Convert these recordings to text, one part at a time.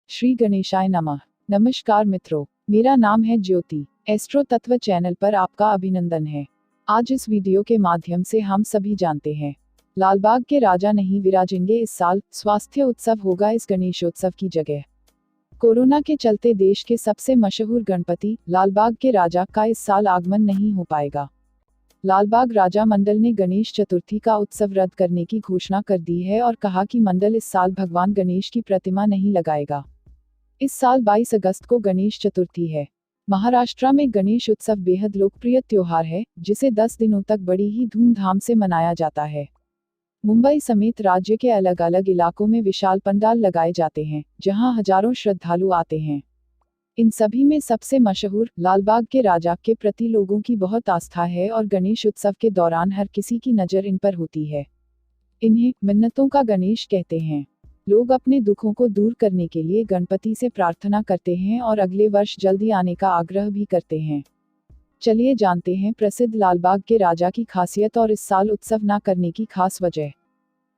श्री गणेशाय नमः। नमस्कार मित्रों, मेरा नाम है ज्योति। एस्ट्रो तत्व चैनल पर आपका अभिनंदन है। आज इस वीडियो के माध्यम से हम सभी जानते हैं, लालबाग के राजा नहीं विराजेंगे इस साल, स्वास्थ्य उत्सव होगा इस गणेशोत्सव की जगह। कोरोना के चलते देश के सबसे मशहूर गणपति लालबाग के राजा का इस साल आगमन नहीं हो पाएगा। लालबाग राजा मंडल ने गणेश चतुर्थी का उत्सव रद्द करने की घोषणा कर दी है और कहा कि मंडल इस साल भगवान गणेश की प्रतिमा नहीं लगाएगा। इस साल 22 अगस्त को गणेश चतुर्थी है। महाराष्ट्र में गणेश उत्सव बेहद लोकप्रिय त्योहार है, जिसे 10 दिनों तक बड़ी ही धूमधाम से मनाया जाता है। मुंबई समेत राज्य के अलग अलग इलाकों में विशाल पंडाल लगाए जाते हैं, जहां हजारों श्रद्धालु आते हैं। इन सभी में सबसे मशहूर लालबाग के राजा के प्रति लोगों की बहुत आस्था है और गणेश उत्सव के दौरान हर किसी की नज़र इन पर होती है। इन्हें मिन्नतों का गणेश कहते हैं। लोग अपने दुखों को दूर करने के लिए गणपति से प्रार्थना करते हैं और अगले वर्ष जल्दी आने का आग्रह भी करते हैं। चलिए जानते हैं प्रसिद्ध लालबाग के राजा की खासियत और इस साल उत्सव न करने की खास वजह।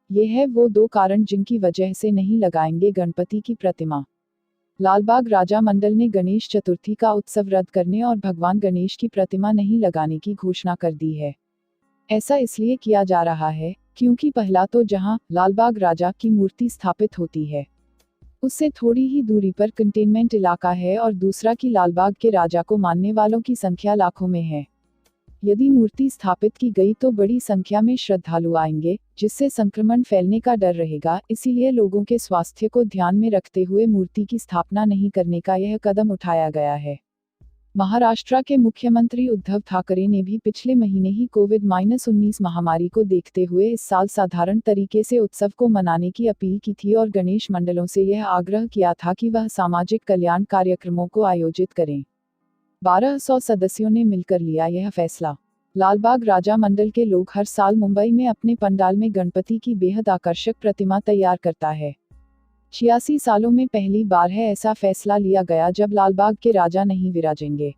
ये है वो 2 कारण जिनकी वजह से नहीं लगाएंगे गणपति की प्रतिमा। लालबाग राजा मंडल ने गणेश चतुर्थी का उत्सव रद्द करने और भगवान गणेश की प्रतिमा नहीं लगाने की घोषणा कर दी है। ऐसा इसलिए किया जा रहा है क्योंकि पहला तो जहां लालबाग राजा की मूर्ति स्थापित होती है, उससे थोड़ी ही दूरी पर कंटेनमेंट इलाका है और दूसरा कि लालबाग के राजा को मानने वालों की संख्या लाखों में है। यदि मूर्ति स्थापित की गई तो बड़ी संख्या में श्रद्धालु आएंगे, जिससे संक्रमण फैलने का डर रहेगा। इसीलिए लोगों के स्वास्थ्य को ध्यान में रखते हुए मूर्ति की स्थापना नहीं करने का यह कदम उठाया गया है। महाराष्ट्र के मुख्यमंत्री उद्धव ठाकरे ने भी पिछले महीने ही कोविड-19 महामारी को देखते हुए इस साल साधारण तरीके से उत्सव को मनाने की अपील की थी और गणेश मंडलों से यह आग्रह किया था कि वह सामाजिक कल्याण कार्यक्रमों को आयोजित करें। 1200 सदस्यों ने मिलकर लिया यह फैसला। लालबाग राजा मंडल के लोग हर साल मुंबई में अपने पंडाल में गणपति की बेहद आकर्षक प्रतिमा तैयार करता है। 86 सालों में पहली बार है ऐसा फैसला लिया गया जब लालबाग के राजा नहीं विराजेंगे।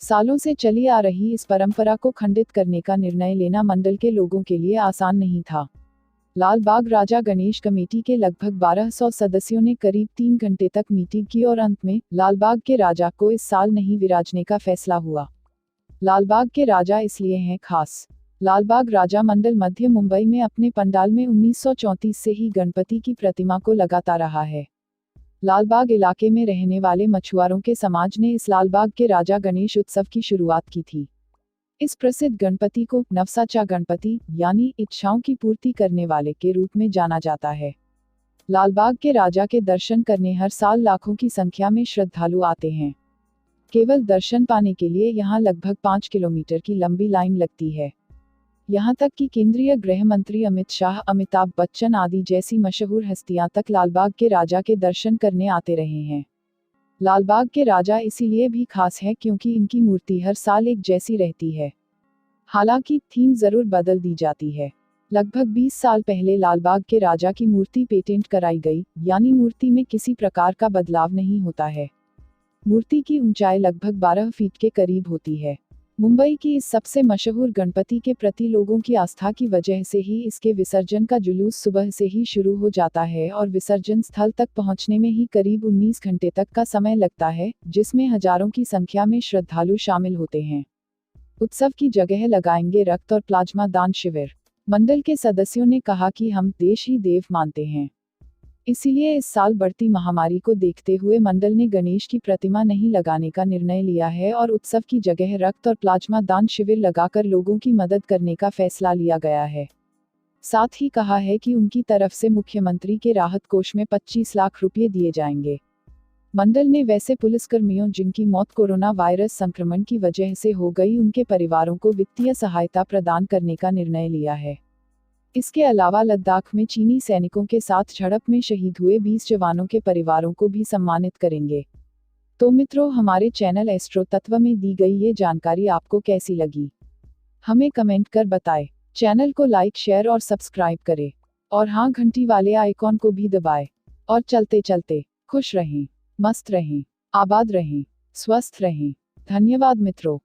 सालों से चली आ रही इस परंपरा को खंडित करने का निर्णय लेना मंडल के लोगों के लिए आसान नहीं था। लालबाग राजा गणेश कमेटी के लगभग 1200 सदस्यों ने करीब 3 घंटे तक मीटिंग की और अंत में लालबाग के राजा को इस साल नहीं विराजने का फैसला हुआ। लालबाग के राजा इसलिए हैं खास। लालबाग राजा मंडल मध्य मुंबई में अपने पंडाल में 1934 से ही गणपति की प्रतिमा को लगाता रहा है। लालबाग इलाके में रहने वाले मछुआरों के समाज ने इस लालबाग के राजा गणेश उत्सव की शुरुआत की थी। इस प्रसिद्ध गणपति को नवसाचा गणपति यानी इच्छाओं की पूर्ति करने वाले के रूप में जाना जाता है। लालबाग के राजा के दर्शन करने हर साल लाखों की संख्या में श्रद्धालु आते हैं। केवल दर्शन पाने के लिए यहाँ लगभग 5 किलोमीटर की लंबी लाइन लगती है। यहाँ तक कि केंद्रीय गृह मंत्री अमित शाह, अमिताभ बच्चन आदि जैसी मशहूर हस्तियां तक लालबाग के राजा के दर्शन करने आते रहे हैं। लालबाग के राजा इसीलिए भी खास है क्योंकि इनकी मूर्ति हर साल एक जैसी रहती है। हालांकि थीम जरूर बदल दी जाती है। लगभग 20 साल पहले लालबाग के राजा की मूर्ति पेटेंट कराई गई, यानी मूर्ति में किसी प्रकार का बदलाव नहीं होता है। मूर्ति की ऊंचाई लगभग 12 फीट के करीब होती है। मुंबई की इस सबसे मशहूर गणपति के प्रति लोगों की आस्था की वजह से ही इसके विसर्जन का जुलूस सुबह से ही शुरू हो जाता है और विसर्जन स्थल तक पहुंचने में ही करीब 19 घंटे तक का समय लगता है, जिसमें हजारों की संख्या में श्रद्धालु शामिल होते हैं। उत्सव की जगह लगाएंगे रक्त और प्लाज्मा दान शिविर। मंडल के सदस्यों ने कहा कि हम देश ही देव मानते हैं, इसीलिए इस साल बढ़ती महामारी को देखते हुए मंडल ने गणेश की प्रतिमा नहीं लगाने का निर्णय लिया है और उत्सव की जगह रक्त और प्लाज्मा दान शिविर लगाकर लोगों की मदद करने का फैसला लिया गया है। साथ ही कहा है कि उनकी तरफ से मुख्यमंत्री के राहत कोष में 25 लाख रुपये दिए जाएंगे। मंडल ने वैसे पुलिसकर्मियों जिनकी मौत कोरोना वायरस संक्रमण की वजह से हो गई, उनके परिवारों को वित्तीय सहायता प्रदान करने का निर्णय लिया है। इसके अलावा लद्दाख में चीनी सैनिकों के साथ झड़प में शहीद हुए 20 जवानों के परिवारों को भी सम्मानित करेंगे। तो मित्रों, हमारे चैनल एस्ट्रो तत्व में दी गई ये जानकारी आपको कैसी लगी, हमें कमेंट कर बताएं। चैनल को लाइक, शेयर और सब्सक्राइब करें और हाँ, घंटी वाले आइकॉन को भी दबाएं। और चलते चलते खुश रहें, मस्त रहें, आबाद रहें, स्वस्थ रहें। धन्यवाद मित्रों।